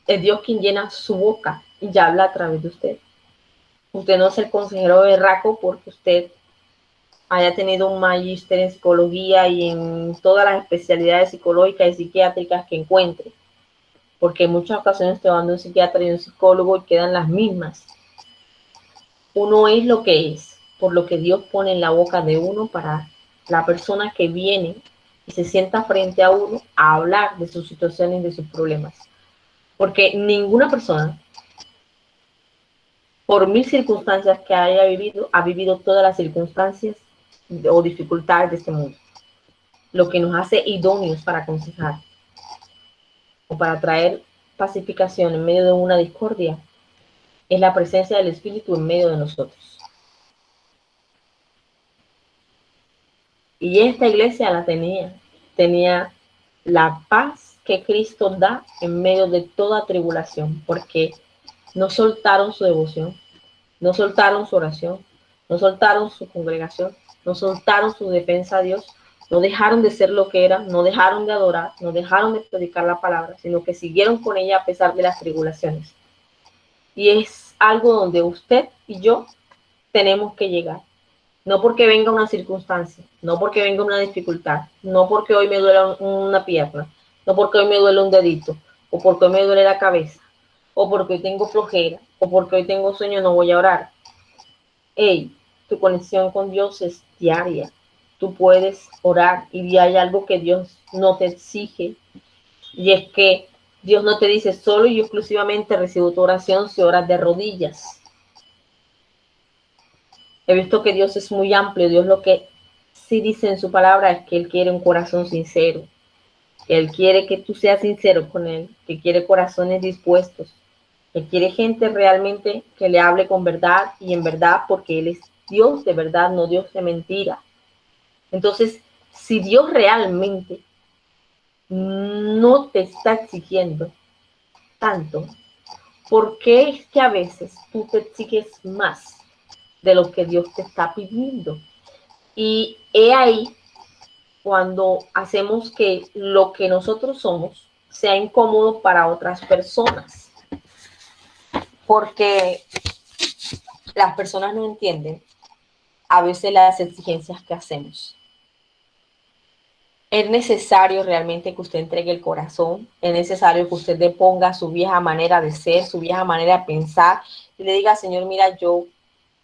Es Dios quien llena su boca y ya habla a través de usted. Usted no es el consejero berraco porque usted haya tenido un magíster en psicología y en todas las especialidades psicológicas y psiquiátricas que encuentre. Porque en muchas ocasiones te van de un psiquiatra y un psicólogo y quedan las mismas. Uno es lo que es, por lo que Dios pone en la boca de uno para la persona que viene y se sienta frente a uno a hablar de sus situaciones y de sus problemas. Porque ninguna persona, por mil circunstancias que haya vivido, ha vivido todas las circunstancias o dificultades de este mundo, lo que nos hace idóneos para aconsejar o para traer pacificación en medio de una discordia es la presencia del Espíritu en medio de nosotros. Y esta iglesia la tenía la paz que Cristo da en medio de toda tribulación, porque no soltaron su devoción, no soltaron su oración, no soltaron su congregación, no soltaron su defensa a Dios, no dejaron de ser lo que eran, no dejaron de adorar, no dejaron de predicar la palabra, sino que siguieron con ella a pesar de las tribulaciones. Y es algo donde usted y yo tenemos que llegar. No porque venga una circunstancia, no porque venga una dificultad, no porque hoy me duele una pierna, no porque hoy me duele un dedito, o porque hoy me duele la cabeza, o porque hoy tengo flojera, o porque hoy tengo sueño, no voy a orar. Hey, tu conexión con Dios es diaria. Tú puedes orar y hay algo que Dios no te exige, y es que Dios no te dice solo y exclusivamente recibo tu oración si oras de rodillas. He visto que Dios es muy amplio. Dios lo que sí dice en su palabra es que Él quiere un corazón sincero. Que Él quiere que tú seas sincero con Él. Que quiere corazones dispuestos. Que quiere gente realmente que le hable con verdad y en verdad porque Él es Dios de verdad, no Dios de mentira. Entonces, si Dios realmente no te está exigiendo tanto, ¿por qué es que a veces tú te exiges más de lo que Dios te está pidiendo? Y he ahí cuando hacemos que lo que nosotros somos sea incómodo para otras personas, porque las personas no entienden a veces las exigencias que hacemos. Es necesario realmente que usted entregue el corazón, es necesario que usted deponga su vieja manera de ser, su vieja manera de pensar y le diga, Señor, mira, yo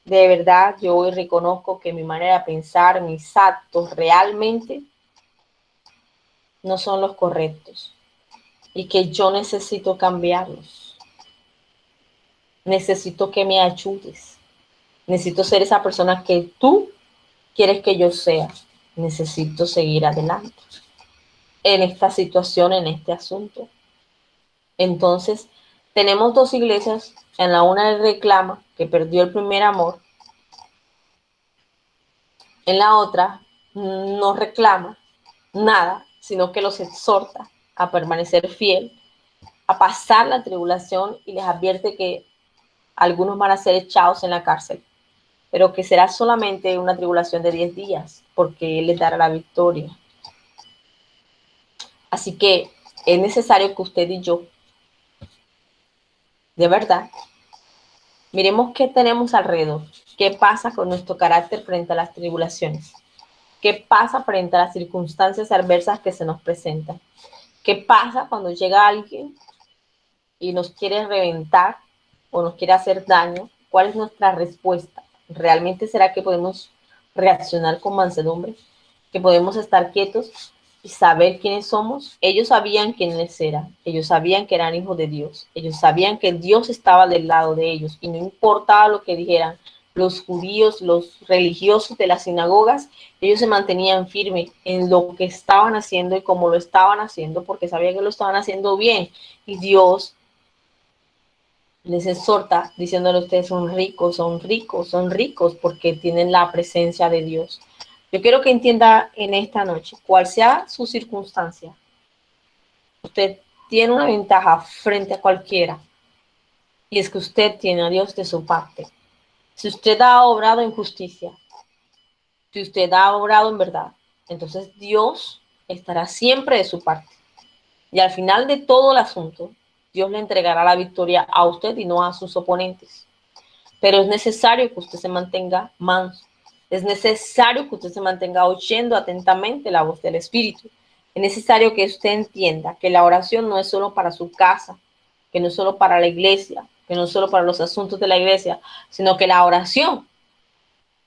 de verdad, yo hoy reconozco que mi manera de pensar, mis actos realmente no son los correctos y que yo necesito cambiarlos. Necesito que me ayudes. Necesito ser esa persona que tú quieres que yo sea. Necesito seguir adelante en esta situación, en este asunto. Entonces, tenemos dos iglesias. En la una él reclama que perdió el primer amor. En la otra no reclama nada, sino que los exhorta a permanecer fiel, a pasar la tribulación y les advierte que algunos van a ser echados en la cárcel, pero que será solamente una tribulación de 10 días, porque Él les dará la victoria. Así que es necesario que usted y yo, de verdad, miremos qué tenemos alrededor, qué pasa con nuestro carácter frente a las tribulaciones, qué pasa frente a las circunstancias adversas que se nos presentan. ¿Qué pasa cuando llega alguien y nos quiere reventar o nos quiere hacer daño? ¿Cuál es nuestra respuesta? ¿Realmente será que podemos reaccionar con mansedumbre? ¿Que podemos estar quietos y saber quiénes somos? Ellos sabían quiénes eran, ellos sabían que eran hijos de Dios, ellos sabían que Dios estaba del lado de ellos y no importaba lo que dijeran los judíos, los religiosos de las sinagogas, ellos se mantenían firmes en lo que estaban haciendo y cómo lo estaban haciendo, porque sabían que lo estaban haciendo bien. Y Dios les exhorta diciéndole: ustedes son ricos, son ricos, son ricos porque tienen la presencia de Dios. Yo quiero que entienda en esta noche, cual sea su circunstancia, usted tiene una ventaja frente a cualquiera, y es que usted tiene a Dios de su parte. Si usted ha obrado en justicia, si usted ha obrado en verdad, entonces Dios estará siempre de su parte. Y al final de todo el asunto, Dios le entregará la victoria a usted y no a sus oponentes. Pero es necesario que usted se mantenga manso. Es necesario que usted se mantenga oyendo atentamente la voz del Espíritu. Es necesario que usted entienda que la oración no es solo para su casa, que no es solo para la iglesia, que no es solo para los asuntos de la iglesia, sino que la oración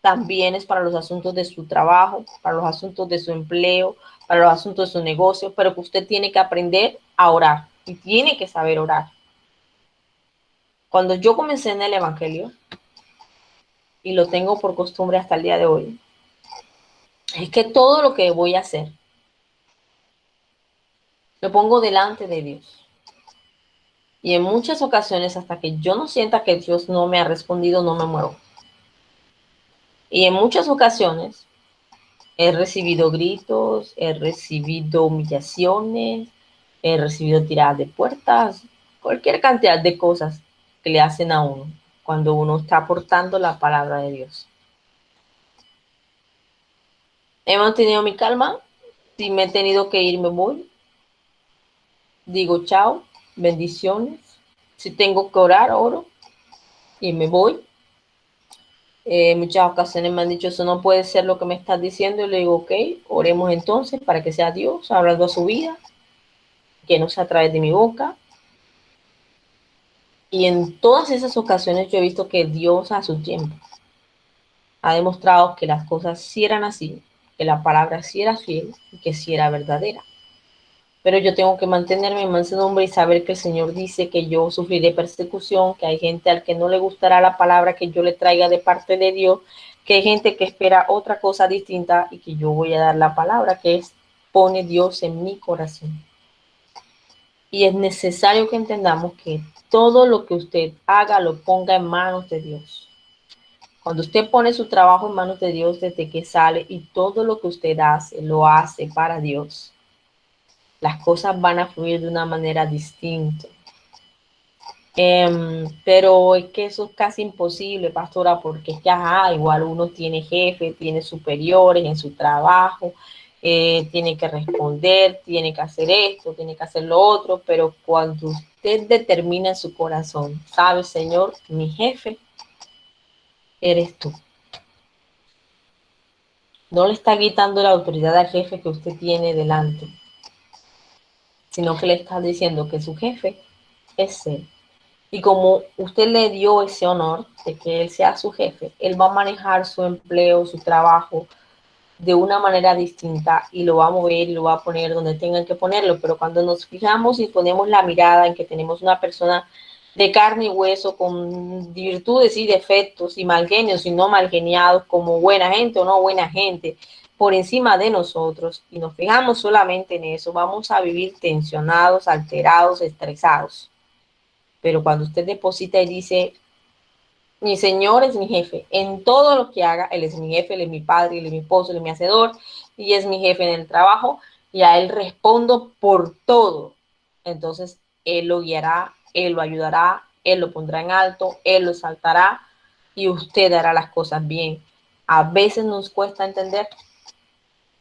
también es para los asuntos de su trabajo, para los asuntos de su empleo, para los asuntos de su negocio, pero que usted tiene que aprender a orar y tiene que saber orar. Cuando yo comencé en el Evangelio, y lo tengo por costumbre hasta el día de hoy, es que todo lo que voy a hacer, lo pongo delante de Dios. Y en muchas ocasiones, hasta que yo no sienta que Dios no me ha respondido, no me muevo. Y en muchas ocasiones he recibido gritos, he recibido humillaciones, he recibido tiradas de puertas, cualquier cantidad de cosas que le hacen a uno cuando uno está aportando la palabra de Dios. He mantenido mi calma. Si me he tenido que ir, me voy. Digo chao, bendiciones. Si tengo que orar, oro y me voy. Muchas ocasiones me han dicho: eso no puede ser lo que me estás diciendo. Y le digo: ok, oremos entonces para que sea Dios hablando a su vida, que no sea a través de mi boca. Y en todas esas ocasiones yo he visto que Dios a su tiempo ha demostrado que las cosas sí eran así, que la palabra sí era fiel y que sí era verdadera. Pero yo tengo que mantenerme en mansedumbre y saber que el Señor dice que yo sufriré persecución, que hay gente al que no le gustará la palabra que yo le traiga de parte de Dios, que hay gente que espera otra cosa distinta y que yo voy a dar la palabra que es: pone Dios en mi corazón. Y es necesario que entendamos que todo lo que usted haga lo ponga en manos de Dios. Cuando usted pone su trabajo en manos de Dios desde que sale, y todo lo que usted hace, lo hace para Dios, las cosas van a fluir de una manera distinta. Pero es que eso es casi imposible, pastora, porque es que igual uno tiene jefe, tiene superiores en su trabajo, tiene que responder, tiene que hacer esto, tiene que hacer lo otro, pero cuando usted determina en su corazón: sabe, Señor, mi jefe eres tú. No le está quitando la autoridad al jefe que usted tiene delante, sino que le está diciendo que su jefe es él. Y como usted le dio ese honor de que él sea su jefe, él va a manejar su empleo, su trabajo de una manera distinta y lo va a mover y lo va a poner donde tengan que ponerlo. Pero cuando nos fijamos y ponemos la mirada en que tenemos una persona de carne y hueso con virtudes y defectos, y mal genios y no mal geniados, como buena gente o no buena gente, por encima de nosotros, y nos fijamos solamente en eso, vamos a vivir tensionados, alterados, estresados. Pero cuando usted deposita y dice: mi Señor es mi jefe, en todo lo que haga, Él es mi jefe, Él es mi padre, Él es mi esposo, Él es mi hacedor, y es mi jefe en el trabajo, y a Él respondo por todo. Entonces, Él lo guiará, Él lo ayudará, Él lo pondrá en alto, Él lo exaltará, y usted hará las cosas bien. A veces nos cuesta entender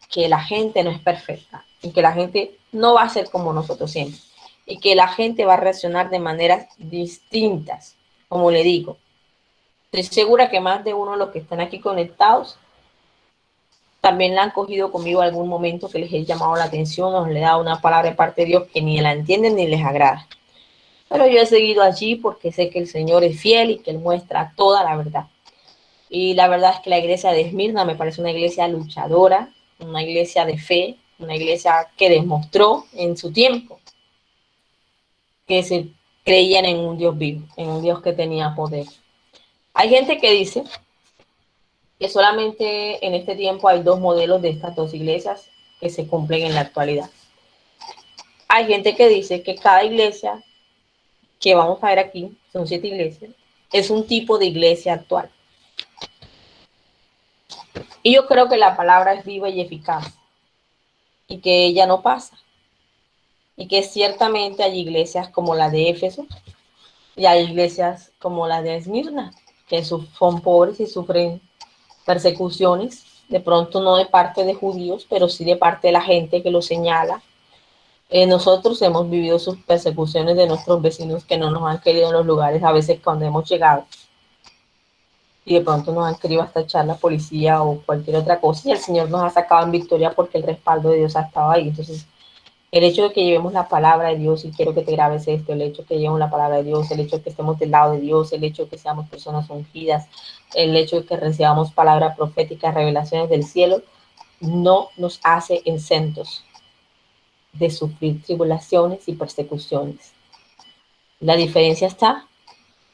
que la gente no es perfecta, y que la gente no va a ser como nosotros siempre, y que la gente va a reaccionar de maneras distintas. Como le digo, estoy segura que más de uno de los que están aquí conectados También la han cogido conmigo algún momento que les he llamado la atención o les he dado una palabra de parte de Dios que ni la entienden ni les agrada. Pero yo he seguido allí porque sé que el Señor es fiel y que Él muestra toda la verdad. Y la verdad es que la iglesia de Esmirna me parece una iglesia luchadora, una iglesia de fe, una iglesia que demostró en su tiempo que se creían en un Dios vivo, en un Dios que tenía poder. Hay gente que dice que solamente en este tiempo hay dos modelos de estas dos iglesias que se cumplen en la actualidad. Hay gente que dice que cada iglesia que vamos a ver aquí, son 7 iglesias, es un tipo de iglesia actual. Y yo creo que la palabra es viva y eficaz y que ella no pasa. Y que ciertamente hay iglesias como la de Éfeso y hay iglesias como la de Esmirna, que son pobres y sufren persecuciones, de pronto no de parte de judíos, pero sí de parte de la gente que lo señala. Nosotros hemos vivido sus persecuciones de nuestros vecinos que no nos han querido en los lugares a veces cuando hemos llegado. Y de pronto nos han querido hasta echar la policía o cualquier otra cosa y el Señor nos ha sacado en victoria porque el respaldo de Dios ha estado ahí. Entonces, el hecho de que llevemos la palabra de Dios, y quiero que te grabes esto, el hecho de que llevemos la palabra de Dios, el hecho de que estemos del lado de Dios, el hecho de que seamos personas ungidas, el hecho de que recibamos palabras proféticas, revelaciones del cielo, no nos hace exentos de sufrir tribulaciones y persecuciones. La diferencia está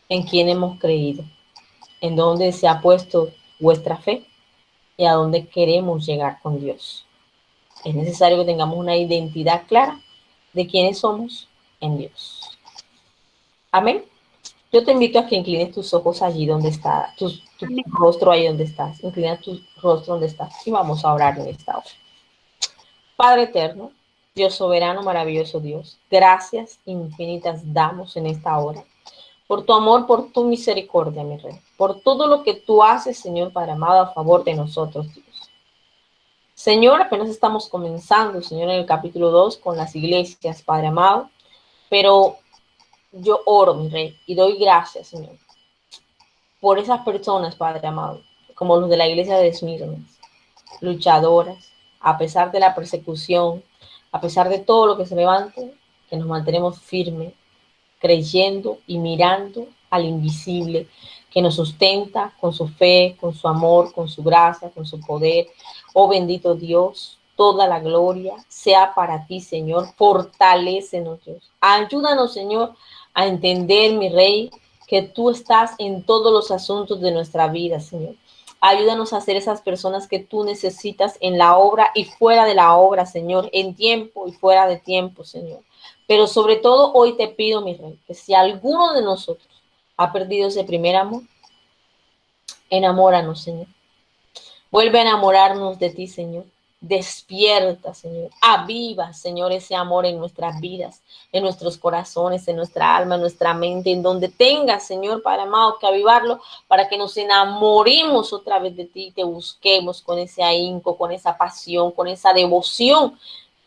en quién hemos creído, en dónde se ha puesto vuestra fe y a dónde queremos llegar con Dios. Es necesario que tengamos una identidad clara de quiénes somos en Dios. Amén. Yo te invito a que inclines tus ojos allí donde está, tu rostro ahí donde estás. Inclina tu rostro donde estás y vamos a orar en esta hora. Padre eterno, Dios soberano, maravilloso Dios, gracias infinitas damos en esta hora por tu amor, por tu misericordia, mi Rey, por todo lo que tú haces, Señor, Padre amado, a favor de nosotros, Dios. Señor, apenas estamos comenzando, Señor, en el capítulo 2 con las iglesias, Padre amado, pero yo oro, mi Rey, y doy gracias, Señor, por esas personas, Padre amado, como los de la iglesia de Esmirna, luchadoras, a pesar de la persecución, a pesar de todo lo que se levante, que nos mantenemos firmes, creyendo y mirando al invisible que nos sustenta con su fe, con su amor, con su gracia, con su poder. Oh bendito Dios, toda la gloria sea para ti, Señor. Fortalécenos, Dios. Ayúdanos, Señor, a entender, mi Rey, que tú estás en todos los asuntos de nuestra vida, Señor. Ayúdanos a ser esas personas que tú necesitas en la obra y fuera de la obra, Señor, en tiempo y fuera de tiempo, Señor. Pero sobre todo hoy te pido, mi Rey, que si alguno de nosotros ha perdido ese primer amor, enamóranos, Señor. Vuelve a enamorarnos de ti, Señor. Despierta, Señor. Aviva, Señor, ese amor en nuestras vidas, en nuestros corazones, en nuestra alma, en nuestra mente, en donde tengas, Señor, Padre amado, que avivarlo para que nos enamoremos otra vez de ti, te busquemos con ese ahínco, con esa pasión, con esa devoción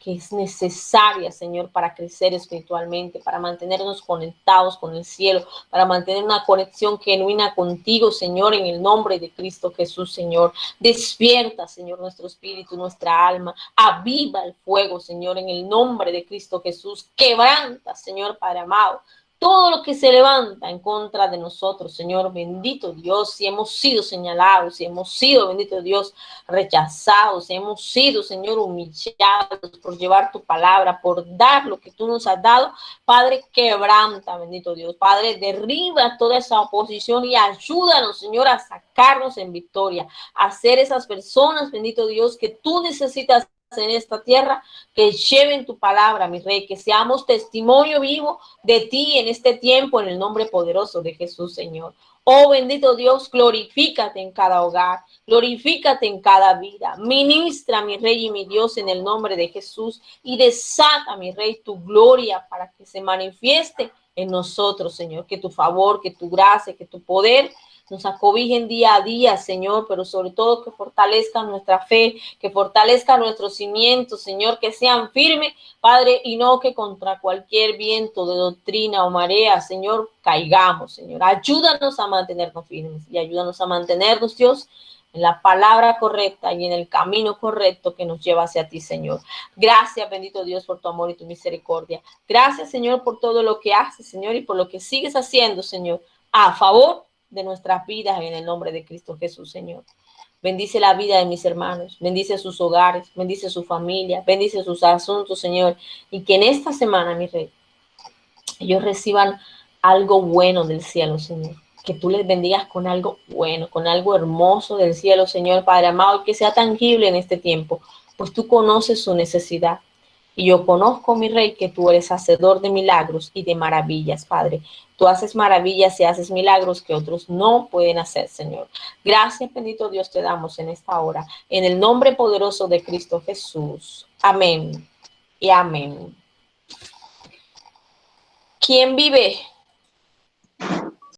que es necesaria, Señor, para crecer espiritualmente, para mantenernos conectados con el cielo, para mantener una conexión genuina contigo, Señor, en el nombre de Cristo Jesús, Señor. Despierta, Señor, nuestro espíritu, nuestra alma. Aviva el fuego, Señor, en el nombre de Cristo Jesús. Quebranta, Señor, Padre amado, todo lo que se levanta en contra de nosotros, Señor, bendito Dios, si hemos sido señalados, si hemos sido, bendito Dios, rechazados, si hemos sido, Señor, humillados por llevar tu palabra, por dar lo que tú nos has dado, Padre, quebranta, bendito Dios, Padre, derriba toda esa oposición y ayúdanos, Señor, a sacarnos en victoria, a ser esas personas, bendito Dios, que tú necesitas en esta tierra, que lleven tu palabra, mi Rey, que seamos testimonio vivo de ti en este tiempo, en el nombre poderoso de Jesús, Señor. Oh bendito Dios, glorifícate en cada hogar, glorifícate en cada vida. Ministra, mi Rey y mi Dios, en el nombre de Jesús y desata, mi Rey, tu gloria para que se manifieste en nosotros, Señor. Que tu favor, que tu gracia, que tu poder nos acobijen día a día, Señor, pero sobre todo que fortalezcan nuestra fe, que fortalezcan nuestros cimientos, Señor, que sean firmes, Padre, y no que contra cualquier viento de doctrina o marea, Señor, caigamos, Señor. Ayúdanos a mantenernos firmes y ayúdanos a mantenernos, Dios, en la palabra correcta y en el camino correcto que nos lleva hacia ti, Señor. Gracias, bendito Dios, por tu amor y tu misericordia. Gracias, Señor, por todo lo que haces, Señor, y por lo que sigues haciendo, Señor, a favor de nuestras vidas en el nombre de Cristo Jesús, Señor. Bendice la vida de mis hermanos, bendice sus hogares, bendice su familia, bendice sus asuntos, Señor, y que en esta semana, mi Rey, ellos reciban algo bueno del cielo, Señor. Que tú les bendigas con algo bueno, con algo hermoso del cielo, Señor, Padre amado, que sea tangible en este tiempo, pues tú conoces su necesidad. Y yo conozco, mi Rey, que tú eres hacedor de milagros y de maravillas, Padre. Tú haces maravillas y haces milagros que otros no pueden hacer, Señor. Gracias, bendito Dios, te damos en esta hora, en el nombre poderoso de Cristo Jesús. Amén y amén. ¿Quién vive